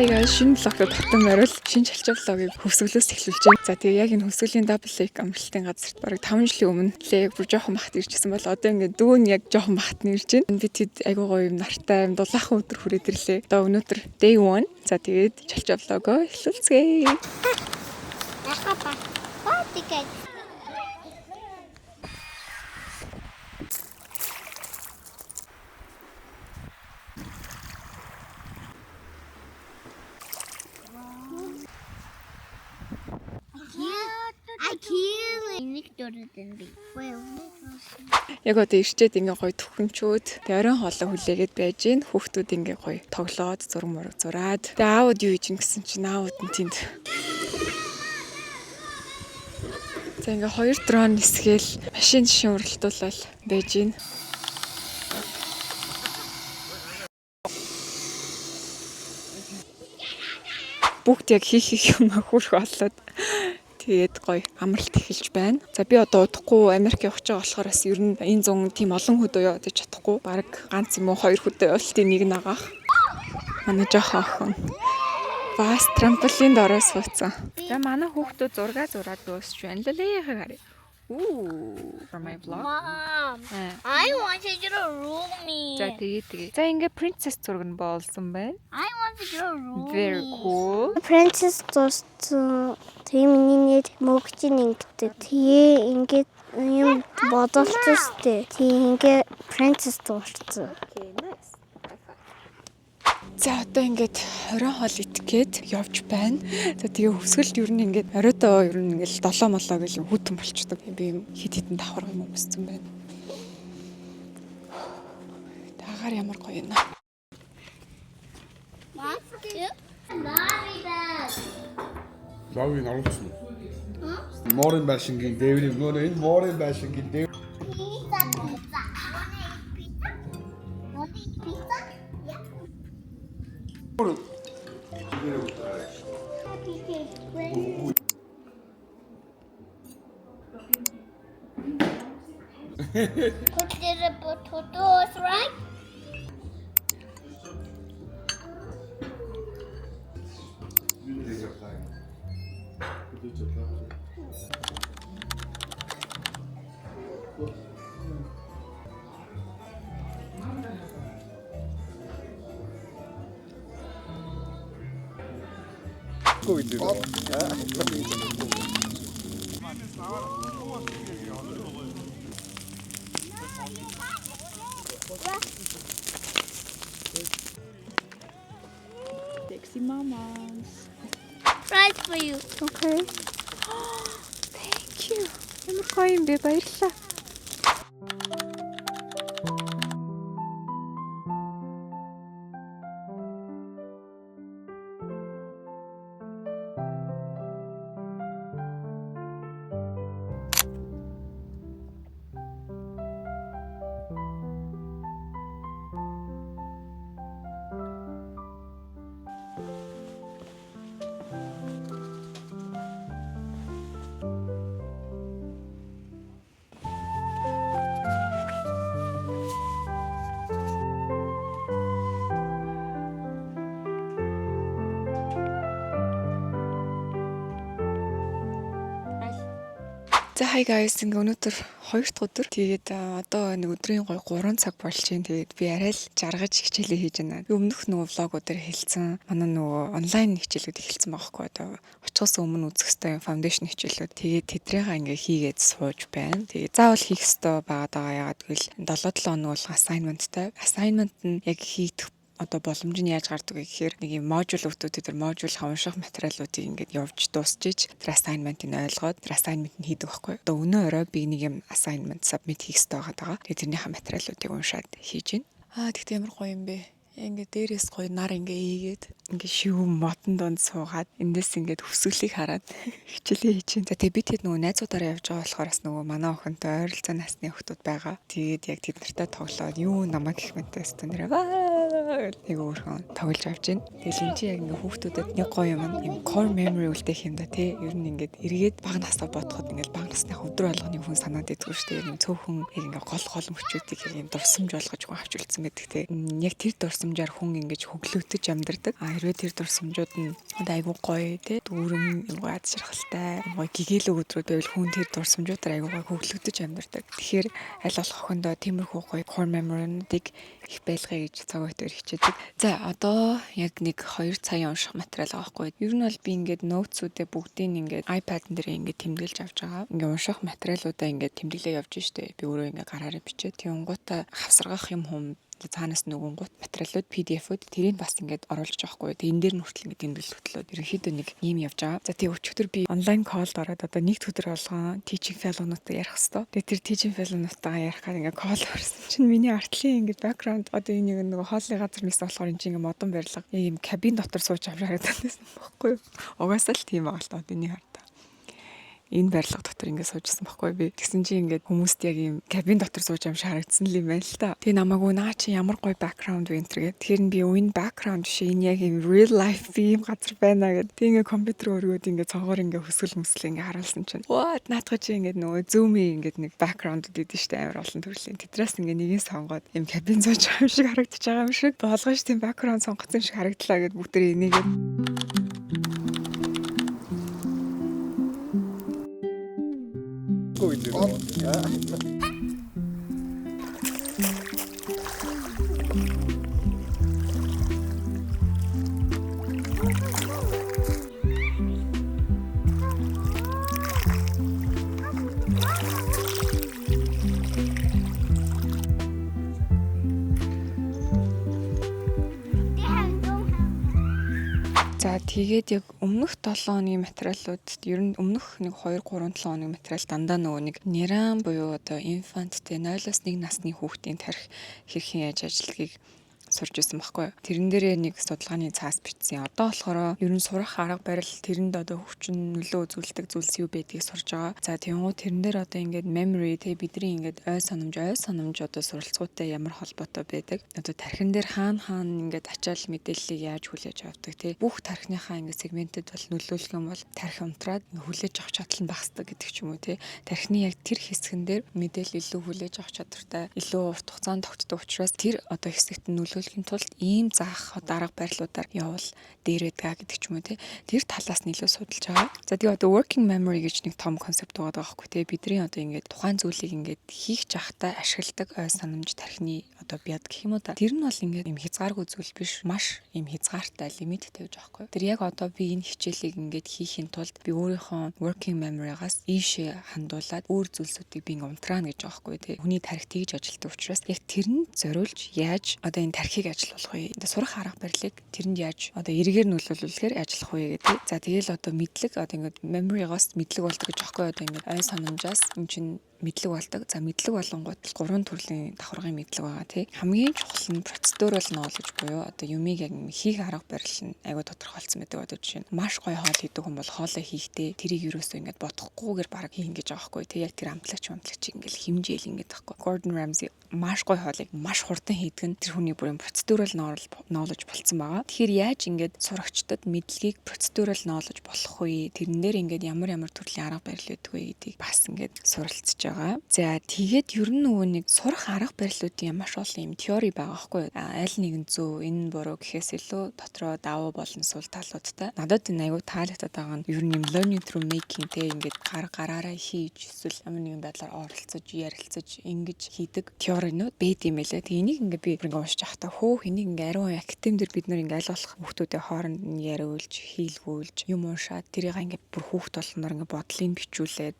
хаягаа шинэ блогод татан байвал шинэ чалчаа блогийг хөвсгөлөөс эхлүүлж байна. За тэгээ яг энэ хөвсгөлийн дабл лейк амралтын газарт бараг 5 жилийн өмнө лейк бүр жоохон бахт ирчихсэн бол одоо ингээд дүү нь яг жоохон бахт нэрж байна. Би тэд айгуу гоё юм нартай юм дулаахан өдөр хүрээд ирлээ. Одоо өнөөдөр day 1. За тэгээд чалчаа блогоо эхлүүлцгээе. Яг одоо ирчээд ингээ гоё төхөнчүүд тэгээ оройн хоолой хүлээгээд байж гин хүүхдүүд ингээ гоё тоглоод зураг мураг зураад тэгээ аауд юу хийж гисэн чинь аауд нь тэнд за ингээ 2 дрон нисгээл машин жишээ уралдуулаад байж гин бүгд яг хийх юм хөрх болоод тэгээд гоё амралт эхэлж байна. За би одоо удахгүй Америк явах гэж байгаа болохоорс ер нь энэ зун тийм олон хөдөө яваад чадахгүй. Бараг ганц юм уу 2 хөдөө явалтын нэг нь агаах. Манай жоох охин. Бас трамплинд ороо сууцсан. За манай хүүхдүүд зураг зураад дуусч байна. Лээ харъя. For my vlog. Mom, I want to get a roomie. За тэгээ. За ингээ princess зураг нь болсон байна. I want to get a roomie. Very cool. Princess дурсан тийм нэг мөгжин ингэдэг. Тэгээ ингээд юм бодолтой штэ. Тийм ингээ princess дурсан. Okay, nice. За одоо ингээд оройн хоол итгэхэд явж байна. За тэгээ хөвсгөлд ер нь ингээд оройдоо ер нь ингээд 7 молоо гэл хүүтэн болчдөг. Би юм хит хитэн давхар юм өмссөн байна. Тагаар ямар гоё юм. Лавын оруулсан уу? Морин байшингийн дээврийн нөгөө энэ морин байшингийн дээвэр. Put the potatoes, right? Sexy mamas. Prize for you. Okay. Thank you. Ямар гоё юм бэ? Баярлалаа. За hi guys, ингээ өнөөдөр 2 дахь өдөр. Тэгээд одоо нэг өдрийн гой 3 цаг болж байна. Тэгээд би арай л жаргаж хичээлээ хийж байна. Би өмнөх нөгөө влогуудаар хэлсэн. Манай нөгөө онлайн хичээлүүд эхэлсэн байхгүй одоо очихоос өмнө үзэх ёстой фаундейшн хичээлүүд. Тэгээд тэдрээгээ ингээ хийгээд сууж байна. Тэгээд заавал хийх ёстой байгаад байгаа. Ягаад гэвэл 7-7 хоног бол assignmentтай. Assignment нь яг хийх одоо боломж нь яаж гардаг вэ гэхээр нэг юм модуль өгдөг тэр модульийнхаа унших материалуудыг ингээд явж дуусчиж тэр assignment-ыг ойлгоод тэр assignment нь хийдэг байхгүй. Одоо өнөө орой би нэг юм assignment submit хийх ёстой байгаа. Тэгээ тэрнийхээ материалуудыг уншаад хийж гин. Тэгтээ ямар гоё юм бэ? Ингээд дээрээс гоё нар ингээ ийгээд ингээ шивэн мотон донд суугаад эндээс ингээд хөсгөлийг хараад хичээлээ хийж гин. За тэгээ би тэд нөгөө найзуудаараа явж байгаа болохоор бас нөгөө манай охинтой ойролцоо насны охтууд байгаа. Тэгээд яг тэд нартай тоглоод юу намайг гэх мэнтэй өстө нэрээ нэг өөрхөн тоглож авч байна. Тэгэл энэ чи яг ингээ хүүхдүүдэд нэг гоё юм core memory үлдээх юм да тий. Ер нь ингээд эргээд бага насаа бодоход ингээд бага насны өдөр болгоныг хүн санаад идэггүй шүү дээ. Юм цөөхөн яг ингээ гол мөчүүдийг яг юм дурсамж болгож хүн авч үлдсэн байдаг тий. Яг тэр дурсамжаар хүн ингэж хөглөөдөж амьдардаг. Хэрвээ тэр дурсамжууд нь одоо айгуу гоё тий. Дүүрэн ад шархалтай гоё гэгээлэг өдрүүд байвал хүн тэр дурсамжуудаар айгуу гоё хөглөөдөж амьдардаг. Тэгэхээр аль болох охиндоо тиймэрхүү гоё core memory-нуудыг их байлгая гэж цаг үеэр хичээдэг. За одоо яг нэг 2 цагийн унших материал байгаа байхгүй. Ер нь бол би ингээд ноутсуудаа бүгдийг ингээд iPad-н дээр ингээд тэмдэглэж авч байгаа. Ингээд унших материалуудаа ингээд тэмдэглээ явж штэ. Би өөрөө ингээд гараараа бичээ. Тэнгуутаа хавсаргах юм хүм цаанаас нөгөөнгут материалууд PDF-үүд тэрийг бас ингээд оруулж байгаа хгүй. Энэ дээр нь хүртэл ингээд тэмдэглэл хөтлөөд ерөнхийдөө нэг ийм явж байгаа. За тэгээ өчигдөр би онлайн колд ороод одоо нэг өдөр болгон teaching fellow-нуудтай ярих хэвээр. Тэгээ тэр teaching fellow-нуудтайгаа ярих гад ингээд кол орсон чинь миний артлын ингээд background одоо энэ нэг хоолны газар мис болохоор энэ чинь ингээд модон барилга ийм кабин дотор сууж авч харагдсан байхгүй. Угаасаа л тийм байгаа л та одны хараа. Энэ барилга дотор ингээд суужсэн байхгүй би. Тэгсэн чинь ингээд хүмүүст яг ийм кабин дотор сууж юм харагдсан л юм байна л та. Тэгээ намаагүй наа чи ямар гоё background вэ энэ. Тэгэхээр би энэ background биш энэ яг ийм real life ийм газар байна гэдэг. Тэг ингээд компьютер өргөөд ингээд цогоор ингээд хөсгөл ингээд харуулсан чинь. What наадах чи ингээд нөгөө Zoom-ийн ингээд нэг background үүд шүү дээ амар олон төрлийн. Тэдрээс ингээд нэгийг сонгоод ийм кабин сууж байгаа юм шиг харагдаж байгаа юм шиг. Болгоош тийм background сонгоцсон шиг харагдлаа гэд бүгдээ энийгээ За тэгээд яг өмнөх 7 хоногийн материалууд ер нь өмнөх нэг 2 3 7 хоногийн материал дандаа нөгөө нэг неран буюу одоо infant те 0-1 насны хүүхдийн тарих хэрхэн яаж ажиллахыг сурч ирсэн байхгүй. Тэрэн дээрээ нэг судалгааны цаас бичсэн. Одоо болохоор ер нь сурах арга барил тэрэнд одоо хүчин нөлөө үзүүлдэг зүйлс юу байдгийг сурж байгаа. За тэгвэл тэрэн дээр одоо ингээд memory те бидний ингээд ой санамж одоо суралцгуутай ямар холбоотой байдаг. Одоо тархин дээр хаана ингээд ачаал мэдээллийг яаж хүлээж авдаг те. Бүх тархиныхаа ингээд сегментэд бол нөлөөлөх юм бол тархи унтраад хүлээж авах чадал нь багасдаг гэдэг ч юм уу те. Тархины яг тэр хэсгэн дээр мэдээлэл илүү хүлээж авах чадвартай илүү урт хугацаанд тогтдог учраас тэр одоо хэсэгт нөлөөлөх тулд ийм заах дарга барилуудаар явал дээр байдаг гэдэг ч юм уу те. Тэр талаас нь илүү судалж байгаа. За тэгээ одоо working memory гэж нэг том концепт байгаа байхгүй те. Бидний одоо ингээд тухайн зүйлийг ингээд хийх жахтаа ашигладаг ой санамж тархины одоо биад гэх юм уу та. Тэр нь бол ингээд юм хязгааргүй зүйл биш. Маш юм хязгаартай лимит тавьж байгаа байхгүй. Тэр яг одоо би энэ хичээлийг ингээд хийхин тулд би өөрийнхөө working memory-гаас ийшээ хандуулад өөр зүйлсүүдийг би ингээд унтраана гэж байгаа байхгүй те. Хүний тархи тэгж ажилтдаг учраас яг тэрэнд зориулж яаж одоо энэ тархийг ажиллуулах вэ? Ингээд сурах арга барилыг тэрэнд яаж одоо эргээр нөлөөлүүлэхээр ажиллах вэ гэдэг. За тэгэл одоо мэдлэг одоо ингээд memory-гаас мэдлэг болдог гэж аахгүй одоо ингээд ой санамжаас энэ чинь мэдлэг болдог. За мэдлэг болонгууд 3 төрлийн давхаргын мэдлэг байгаа тий. Хамгийн чухал нь процедурал knowledge буюу одоо юмыг яг хийх арга барил нь айгуу тодорхойлцсон байдаг. Одоо жишээ нь маш гоё хоол хийдэг хүн бол хоолоо хийхдээ тэрийг юусоо ингээд бодохгүйгээр бараг хийн гэж байгаа хгүй тий. Яг тэр амтлагч ингээл химжээл ингээд байхгүй. Gordon Ramsay маш гоё хоолыг маш хурдан хийдэг нь тэр хүний бүрийн процедурал knowledge болцсон байгаа. Тэгэхээр яаж ингээд сурагчдад мэдлэгийг процедурал knowledge болох вэ? Тэрэн дээр ингээд ямар төрлийн арга барил өгдөг вэ гэдгийг бас ингээд суралцж байгаа. За тэгээд ер нь нөгөө нэг сурах арга барилуудын маш олон юм теори байгаа байхгүй. Аль нэгэн зөв, энэ буруу гэхээс илүү дотроо давуу болон сул талуудтай. Надад энэ аягүй таалагдаад байгаа нь ер нь юм learning through making те ингээд гараараа хийж эсвэл ямар нэгэн байдлаар оролцож, ярилцаж ингэж хийдэг теоринууд байд юм байлаа. Тэгээ энийг ингээд би ингээд уншиж байхдаа энийг ингээд ариун академиэр бид нар ингээд аль болох хүүхдүүдийн хооронд нь яриулж, хийлгүүлж, юм уншаад тэрийг ингээд бүр хүүхд болгоноор ингээд бодлыг бичүүлээд,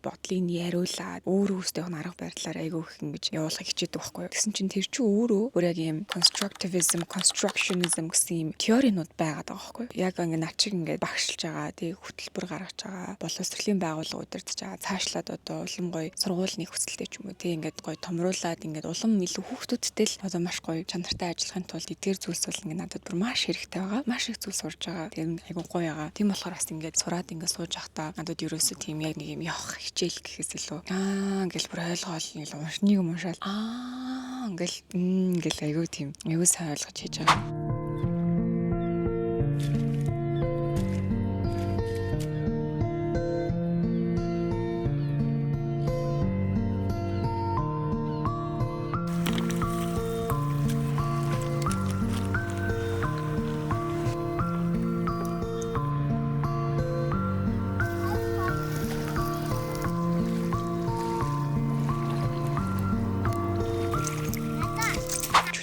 бодлыг нь яриулаад өөрөө өөртөө арга барилаар айгүй их ингэж явуулахыг хичээдэг байхгүй. Тэгсэн чинь тэр чинь өөрөө бүр яг юм constructionism гэсэн юм теоринууд байгаад байгаа байхгүй. Яг ингээд над чиг ингээд багшилж байгаа, тэг хөтөлбөр гаргаж байгаа, боловсролын байгууллага удирдах байгаа, цаашлаад одоо улам гоё сургуулийн хүсэлтэй ч юм уу, тэг ингээд гоё том амруулаад ингээд улам илүү хүүхдүүдтэй л одоо маш гоё чанартай ажиллахын тулд эдгээр зүйлс бол ингээд надад бүр маш хэрэгтэй байгаа. Маш их зүйл сурж байгаа. Тэгээд айгуу гоё байгаа. Тийм болохоор бас ингээд сураад ингээд сууж явахдаа надад ерөөсөө тийм яг нэг юм явах хичээл гэхээс илүү ингээл бүр ойлгоол ингээл нэг юм уншаал ингээл айгуу тийм айгуу сайн ойлгож хийж байгаа.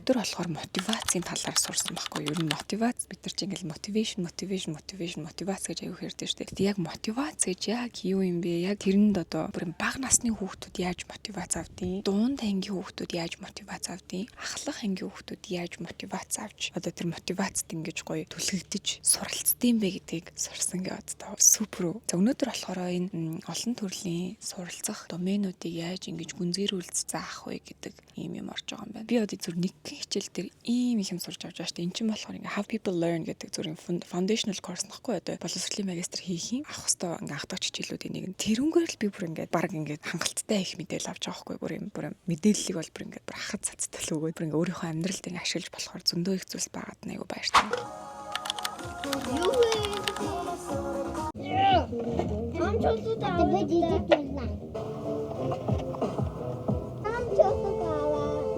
Өдөр болохоор мотивацийн талаар сурсан байхгүй юу? Ер нь мотивац бид нар чинь ингээл мотивац гэж аягүй ярьдэн шүү дээ. Яг мотивац гэж яг юу юм бэ? Яг тэрэнд одоо бүр бага насны хүүхдүүд яаж мотивац авдیں۔ Дунд ангийн хүүхдүүд яаж мотивац авдیں۔ Ахлах ангийн хүүхдүүд яаж мотивац авч одоо тэр мотивацд ингэж гоё түлхэгдэж суралцдсан бэ гэдгийг сурсан гэдэг одоо супер. За өнөөдөр болохоор энэ олон төрлийн суралцах доменуудыг яаж ингэж гүнзгийрүүлж заах вэ гэдэг ийм юм орж байгаа юм байна. Би одоо зүр нэг хичээл дээр ийм их юм сурч авч байгаа шүү дээ. Энд чинь болохоор ингээ how people learn гэдэг зүрийн foundational course нөхгүй одоо боловсролын магистр хийх юм. Авах хэвээр ингээ авах хичээлүүдийн нэг нь тэрүүгээр л би бүр ингээ баг ингээ хангалттай их мэдээлэл авч байгаа хгүй бүр мэдээллийг бол бүр ингээ бүр хахад цацтай л өгөөд бүр ингээ өөрийнхөө амьдралд ингээ ашиглаж болохоор зөндөө их зүйлс байгаад айгу баяртай.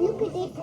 Look at this.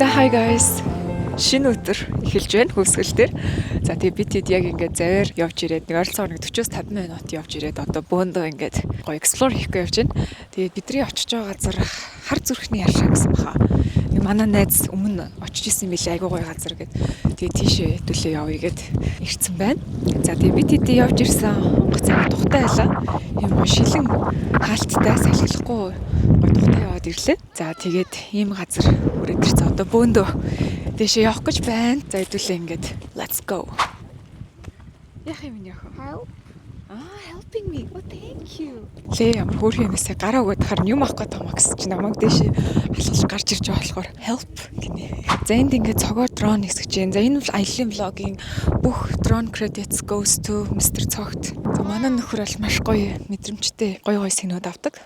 За hi guys. Шинэ өдөр эхэлж байна хөвсгөл дээр. За тэгээ бид хэд яг ингээд заваар явж ирээд нэг ойролцоогоор нэг 40-50 минут явж ирээд одоо бөөндөө ингээд гоё explore хийхгүй явж байна. Тэгээд бидний очиж байгаа газар хар зүрхний ялшаа гэсэн баха. Нэг манай найз өмнө очиж исэн мэлээ айгуу гоё газар гэд. Тэгээд тийшээ хэдүүлээ явъя гэд ирсэн байна. За тэгээ бид хэд явж ирсэн онгоц цаг тухтай байлаа. Ийм гоё шилэн хаалттай салхилахгүй гоё тухтай яваад ирлээ. За тэгээд ийм газар хүрээд ирсэн. Одоо бөөндөө дэшээ явах гэж байна. За хэдүүлээ ингээд let's go. Яах юм яах вэ? Helping me. Oh, thank you. Лээ ямар хөөрхөн юмсаа гараа өгöd хар юм авах гэдэг юм гэсэн чи намайг дэшээ алхалж гарч ирж байгаа болохоор help гинэ. За энд ингээд цогоор дрон хэсгэж байна. За энэ бол аялын влогийн бүх drone credits goes to Mr. Цогт. За манай нөхөр бол маш гоё мэдрэмжтэй гоё сэнүүд авдаг.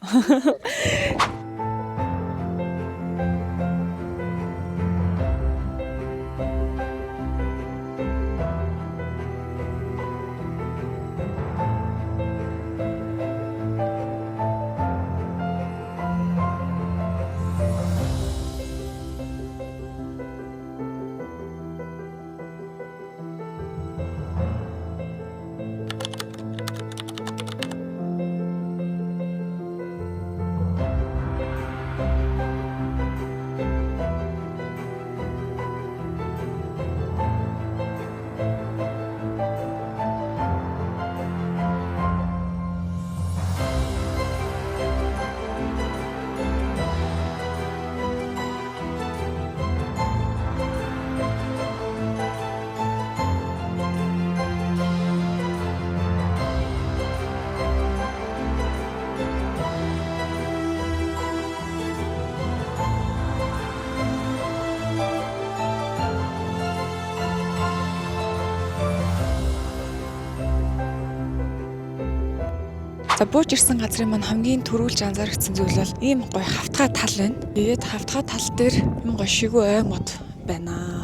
За бууж ирсэн газрын маань хамгийн түрүүлж анзаарчихсан зүйл бол ийм гоё хавтгай тал байна. Тэгээд хавтгай тал дээр ийм гоё шигүү ой мод байна.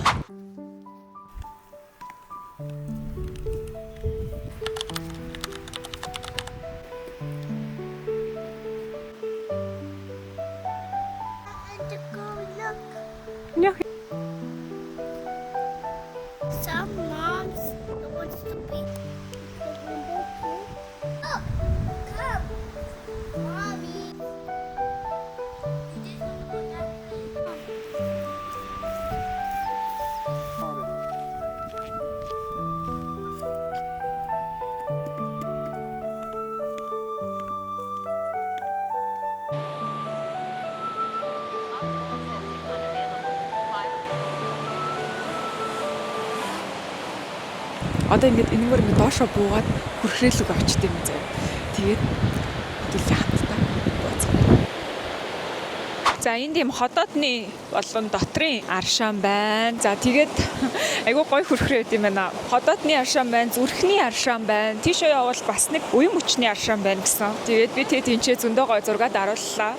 Some moms wants to be Одоо ингээд энэгээр ингээд доошоо буугаад хүрхрээлэг авчт юм заяа. Тэгээд хэдүүлээ хамтдаа бууцгаа. За энд юм ходоодны болон дотрын аршаан байна. За тэгээд айгүй гой хүрхрээд юм байна. Ходоодны аршаан байна, зүрхний аршаан байна. Тийшээ явбал бас нэг уян мөчний аршаан байна гэсэн. Тэгээд би тэгээд энчээ зөндөө гой зургаад арууллаа.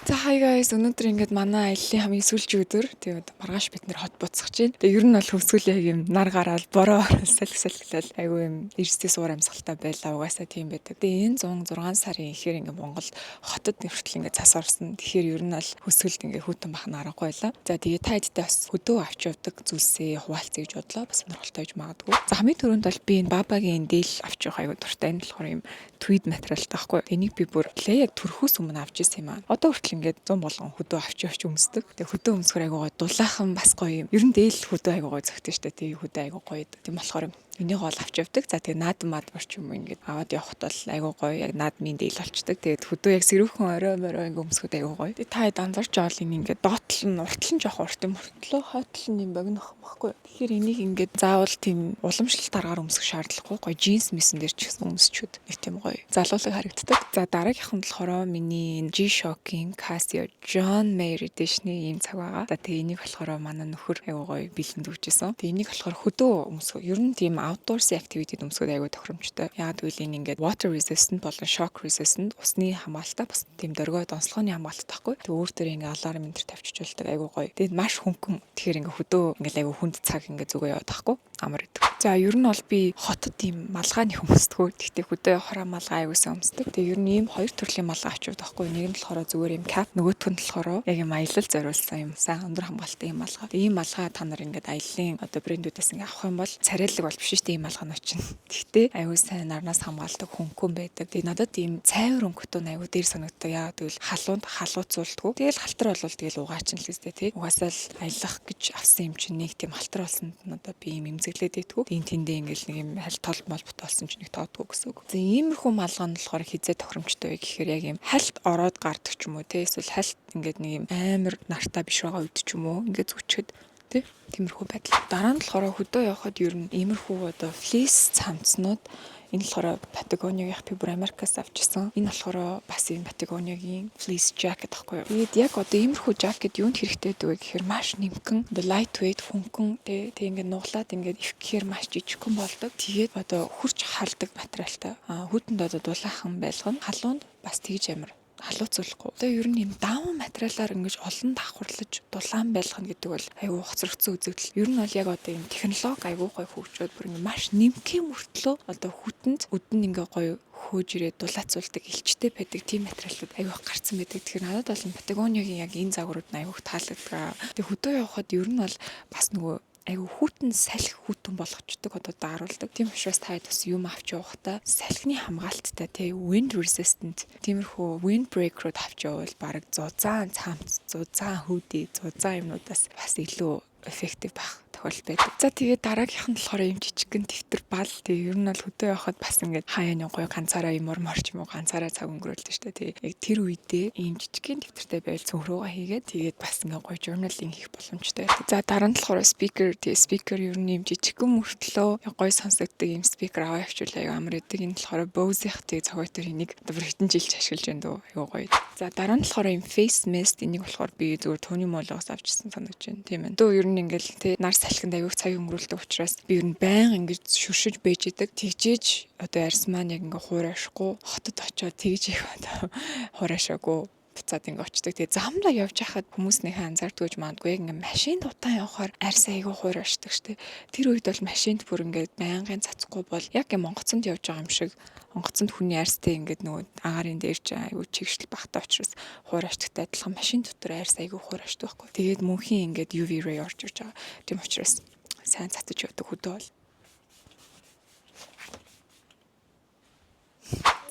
За hi guys, өнөөдөр ингээд манай аяллаа хамгийн сүүлчийн өдөр. Тэгээд маргааш бид нэр хот буцах гэж байна. Тэгээд ер нь бол хөвсгөл яг юм нар гараал бороо салхилал айгүй юм эрсдээ суур амьсгалтай байлаа. Угаасаа тийм байдаг. Тэгээд энэ 106 сарын ихээр ингээд Монголд хотод нэртэл ингээд цас орсон. Тэгэхээр ер нь бол хөвсгөлд ингээд хүүтэн бахна аргагүй байлаа. За тэгээд та хэдтэй бас хөдөө авч явдаг зүйлсээ хуваалцъя гэж бодлоо. Бас сонирхолтой гэж магадгүй. За хамгийн түрүүнд бол би энэ бабагийн дээл авч явах айгүй дуртай. Энэ болохоор юм tweed материалтай байхгүй. Энийг би бүр яг төрхөөс өмнө авч ирсэн юм аа. Одоо хүртэл ингээд 100 болгон хөдөө авч явж өмсдөг. Тэгээ хөдөө өмсгөр айгуу гоё дулаахан бас гоё юм. Ер нь дээл хөдөө айгуу гоё зөгтөн штэ. Тэгээ хөдөө айгуу гоё. Тийм болохоор энийг гол авч явдаг. За тэгээ наадам мадварч юм ингээд аваад явахд бол айгуу гоё яг наадмын дээл болчдөг. Тэгээд хөдөө яг сэрүүхэн орой морой ингээд өмсгөд айгуу гоё. Тэгээ та анзарч байгаа л ингээд доотлол нь уртл нь жоох урт юм. Уртлоо хойтлол нь юм богинох байхгүй. Тэгэхээр энийг ингээд заавал тийм уламжлалт аргаар өмсөх шаардлагагүй. Гоё джинс мэсэн дээр ч гэсэн өмсчүүд нэг тийм гоё залуулаг харагддаг. За дараагийнх нь болохоор миний G-Shock-ийн Casio John Mayer Edition-ийн ийм цаг байгаа. За тэгээ энийг болохоор манай нөхөр айгуу гоё бэлэнд өгчээсэн. Тэгээ энийг болохоор хөдөө өмсгөө. Ер нь тийм outdoors activity өмсгөөд айгуу тохиромжтой. Яг үйл энэ ингээд water resistant болон shock resistant усны хамгаалалтаа бас тийм дөргөө донслогооны хамгаалалт тахгүй. Тэгээ өөр дээр ингээд аларм энэ төр тавьчихулдаг айгуу гоё. Тэгээд маш хөнгөн. Тэгэхээр ингээд хөдөө ингээд айгуу хүнд цаг ингээд зүгөө яваад тахгүй. Амар идэг. За ер нь бол би хотод ийм малгайны өмсдөгөө. Гэхдээ хөдөө хороо малгай аюулсан өмсдөг. Тэгээ ер нь ийм хоёр төрлийн малгай авч явдаг байхгүй. Нэг нь болохоор зүгээр ийм cap, нөгөөх нь болохоор яг ийм аялал зориулсан юм сайн өндөр хамгаалалттай ийм малгай. Ийм малгай та нар ингээд аяллаа одоо брэндүүдээс ингээд авах юм бол царайлаг бол биш шүү дээ ийм малгайнууд чинь. Гэхдээ аюул сайн нарнаас хамгаалдаг хөнгөн байдаг. Тэгээ надад ийм цайвар өнгөтөө аюул дээр санагддаг. Яагаад гэвэл халуунд халууцуулдаг. Тэгэл халтар болвол тэгэл угаачин л үстэй тий. Угаасаа л аялах гэж авсан юм чинь нэг тийм халтар болсонд надад би ийм эмзэглээд идэггүй. Тин тэндээ ингээл нэг юм хальт тол мол буталсан чинь нэг тоодгүй гэсэн үг. За иймэрхүү малгай нь болохоор хизээ тохиромжтой вэ гэхээр яг юм хальт ороод гардаг ч юм уу тий. Эсвэл хальт ингээд нэг юм амар нартай биш байгаа үед ч юм уу ингээд зүчгэд тий. Тиймэрхүү байдал. Дараа нь болохоор хөдөө явахад ер нь иймэрхүү одоо флис цамцнууд энэ болохоор Patagonia-гийн би бүр Америкаас авчихсан. Энэ болохоор бас энэ Patagonia-гийн fleece jacket байхгүй юу. Тэгээд яг одоо иймэрхүү jacket юунд хэрэгтэй вэ гэхээр маш нимкэн, lightweight, хөнгөн тэг ингээд нуглаад ингээд ивхээр маш жижигхэн болдог. Тэгээд одоо хурж халдаг материалтай. Хүүтэнд одоо дулаахан байлгана. Халуунд бас тэгж амар халууцуулахгүй. Одоо ер нь юм даун материалаар ингэж олон давхарлаж дулаан байлгана гэдэг бол аюу хоцрогдсон үзэгдэл. Ер нь бол яг одоо юм технологи аюу гой хөгжөөд бүр ингэ маш нэмхэн мөртлөө одоо хүтэнд үдэн ингээ гоё хөөж ирээд дулаацуулдаг илчтэй байдаг тийм материалууд аюу гарцсан байдаг. Тэгэхээр надад бол Patagonia-гийн яг энэ загварууд аюу таалагдгаа. Тэгээ хөдөө явхад ер нь бол бас нөгөө айгу хүүтэн салхи хүүтэн болгочдөг одоо дааруулдаг. Тийм учраас та бас юм авч явахдаа салхины хамгаалттай тий wind resistant тиймэрхүү windbreaker-ууд авч явбал баг зузаан цамц, зузаан хүүдээ, зузаан юмнуудаас бас илүү эффектив байх тохиолдол байдаг. За тэгээд дараагийнх нь болохоор юм жижигхэн дэвтэр бал. Тэгээ ер нь бол хөдөө явахад бас ингээд хаяаны гоё ганцаараа юм морч юм уу ганцаараа цаг өнгөрүүлдэг шүү дээ. Тэгээ яг тэр үедээ ийм жижигхэн дэвтэртэй байвал цөнхрөөгөө хийгээд тэгээд бас ингээд гоё journaling хийх боломжтой байдаг. За дараа нь болохоор speaker. Тэгээ speaker ер нь ийм жижигхэн мөртлөө гоё сонсогддог ийм speaker аваа явуул аяга амар идэг. Энэ болохоор Bose-ийнх тэгээ цогой тэр энийг одоо хэдэн жилч ашиглаж байна дөө. Аяга гоё. За дараа нь болохоор ийм face mask. Энийг болохоор би зүгээр төвний молоос авчихсан санагдаж байна. Тийм ээ. Дөө ер нь ингээл тий нар салхинд аяг цаг өнгөрүүлдэг учраас би ер нь байнга ингэж шүршиж байж идэг. Тэгжээж одоо арьс маань яг ингээ хуурайшгүй хотод очиод тэгж их одоо хуурайшаагүй буцаад ингээ очдөг. Тэгээ замлаа явж хахад хүмүүснийхээ анзаардгүйж маадгүй ингээ машин дутаан явахаар арьс аягүй хуурайшдаг штэ. Тэр үед бол машинд бүр ингээ байнгын цацхгүй бол яг Монгоцонд явж байгаа юм шиг онгоцонд хүний арьстай ингээд нөгөө агаарын дээр ч аягүй чигшил багтаа учраас хуурайштагтай адилхан машин дотор арьс аягүй хуурайшдаг байхгүй. Тэгээд мөнхийн ингээд UV ray орж ирж байгаа. Тийм учраас сайн цацаж явдаг хөдөө бол.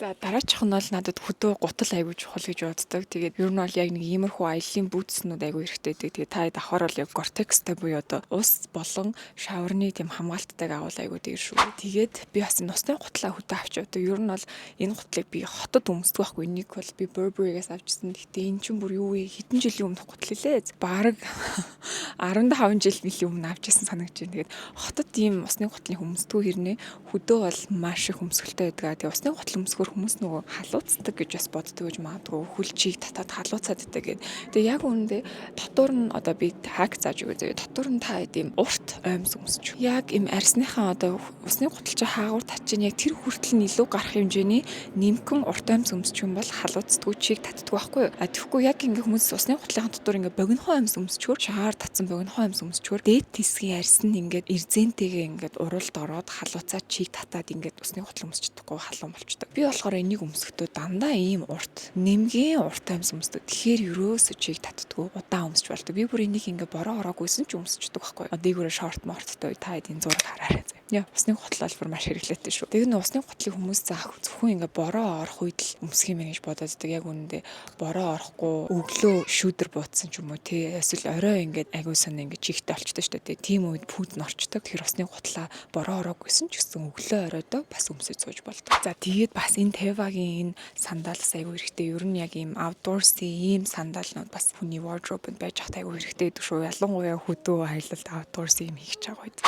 За дараачих нь бол надад хөдөө гутал аягүй чухал гэж боддог. Тэгээд ер нь бол яг нэг иймэрхүү аяллаа бүүтснүүд аягүй хэрэгтэй байдаг. Тэгээд та давхар бол яг Gore-Tex-тэй буюу одоо ус болон шаврны тийм хамгаалттайг агуул аягүй дээр шүү. Тэгээд би бас энэ усны гутлаа хөдөө авч явдаг. Ер нь бол энэ гутлыг би хотод өмсдөг байхгүй. Энийг бол би Burberry-гээс авчихсан. Гэхдээ энэ чинь бүр юу вэ? Хэдэн жилийн өмнөх гутал лээ. Бараг 15 жилийн өмнө авчихсан санагдаж байна. Тэгээд хотод ийм усны гутлыг өмсдөг хэрнээ хөдөө бол маш их өмсгөлтэй байдаг. Тэгээд усны гутал өмсгөр хүмүүс нөгөө халууцдаг гэж бас боддог гэж магадгүй хүлчийг татаад халууцаад идэг гэдэг. Тэгээ яг үүндээ дотор нь одоо би хак зааж өгөө. Дотор нь та ийм урт оймс өмсч. Яг ийм арьсныхаа одоо усны гуталч хаагуур татчин яг тэр хүртэл нь илүү гарах хэмжээний нэмхэн урт оймс өмсч юм бол халууцдаг чийг татдаг байхгүй юу? Тэгэхгүй яг ингээ хүмүүс усны гутлын дотор ингээ богинохон оймс өмсчөөр шаар татсан богинохон оймс өмсчөөр дээд тисгийн арьс нь ингээ эрзэнтэйгээ ингээ уралд ороод халууцаад чийг татаад ингээ усны гутал өмсчихдэггүй халуун болчдөг. Би болохоор энийг өмсөхдөө дандаа ийм урт нэмгийн урт амьс өмсдөг. Тэгэхээр ерөөсөө чийг татдаггүй удаан өмсч болдог. Би бүр энийг ингээ бороо ороагүйсэн ч өмсчдөг байхгүй. Дээгүүрээ шорт морттой та эдийн зураг хараарай заяа. Яа, усны гутал бол бүр маш хэрэглээтэй шүү. Тэгээд усны гутлыг хүмүүс заах зөвхөн ингээ бороо орох үед л өмсөх юм гэж бодоод байдаг. Яг үнэндээ бороо орохгүй өглөө шүүдэр бууцсан ч юм уу тий эсвэл орой ингээ агуу санаа ингээ чигтэй болчтой шүү дээ. Тийм үед пүүд нь орчдог. Тэгэхээр усны гутлаа бороо ороогүйсэн ч гэсэн өглөө оройдоо бас өмсөж сууж болдог. За тэгээд бас энэ Teva-гийн энэ сандалс аягүй хэрэгтэй. Ер нь яг ийм outdoorsy ийм сандалнууд бас хүний wardrobe-д байж хат аягүй хэрэгтэй гэдэг шүү. Ялангуяа хөдөө аялалд outdoorsy ийм хийж байгаа үед.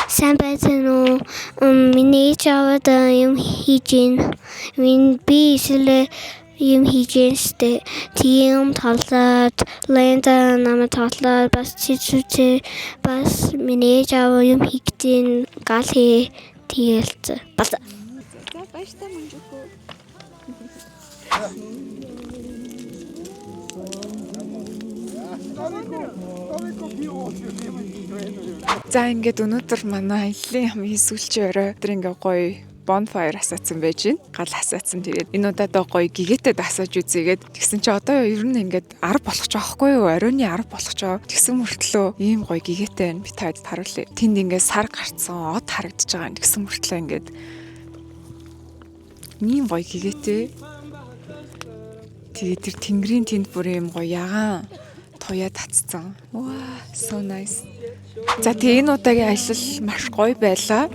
Сайн байцгаана уу? Миний чавд юм хийж гин. Би эсвэл юм хийж штэ. Тийм талаад лэнда намайг талаад бас чичүүчээ бас миний чав юм хийгдэн гал хий тийэлцээ. Бас. За баяртай мөнжөхөө. За ингээд өнөөдөр манай аяллаа хамгийн сүүлчийн орой өдөр ингээ гоё bonfire асаацсан байж гин. Гал асаацсан. Тэгээд энэ удаа гоё гигээтэй дасаж үзээгээд тэгсэн чи одоо ер нь ингээд 10 болох ч аахгүй юу? Оройны 10 болох ч аа. Тэгсэн мөртлөө ийм гоё гигээтэй байна. Би таад харуулъя. Тэнд ингээд сар гарцсан од харагдаж байгаа. Тэгсэн мөртлөө ингээд ийм гоё гигээтэй. Тэгээд тэр тэнгэрийн тэнд бүр ийм гоё ягаан туяа татцсан. Wow, so nice. За тэгээ энэ удаагийн аялал маш гоё байлаа.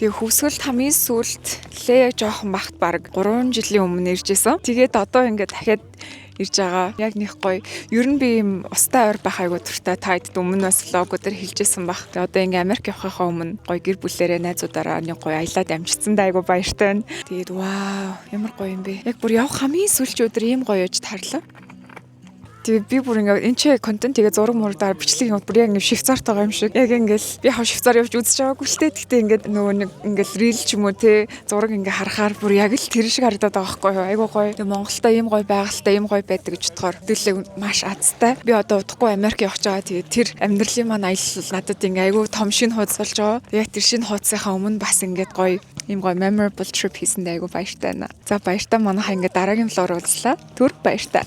Тэгээ хөвсгөлд хамгийн сүүлд лээ жоохон багт баг 3 жилийн өмнө иржсэн. Тэгээд одоо ингээд дахиад ирж байгаа. Яг нэг гоё. Ер нь би юм устай ойр байх айгу туртай таад өмнө бас влогуудаар хэлжсэн баг. Тэгээ одоо ингээ Америк явахынхаа өмнө гоё гэр бүлээрээ найзуудаараа нэг гоё аялаад амжицсан да айгу баяртай байна. Тэгээд вау, ямар гоё юм бэ. Яг бүр явах хамгийн сүүлч өдөр ийм гоё яж тарлаа. Тэгээ би бүр ингээд энэ ч контент тэгээ зураг мурдаар бичлэг юм бүр яг ингээд шивцаарт байгаа юм шиг. Яг ингээд би хав шивцаар явж үзэж байгаагүй л дээ. Гэхдээ ингээд нөгөө нэг ингээд рил ч юм уу те зураг ингээд харахаар бүр яг л тэр шиг харагдаад байгаа байхгүй юу. Айгуу гоё. Тэгээ Монголда ийм гоё байгальтай ийм гоё байдаг гэж бодохоор хөдөлгөөн маш азтай. Би одоо удахгүй Америк явж байгаа. Тэгээ тэр амьдралын маань аялал надад ингээд айгуу том шинэ хуудас болж байгаа. Яг тэр шинэ хуудасынхаа өмнө бас ингээд гоё ийм гоё memorable trip хийсэндээ айгуу баяртай байна. За баяртай манайхаа ингээд дараагийн влог уулзлаа. Түр баяртай.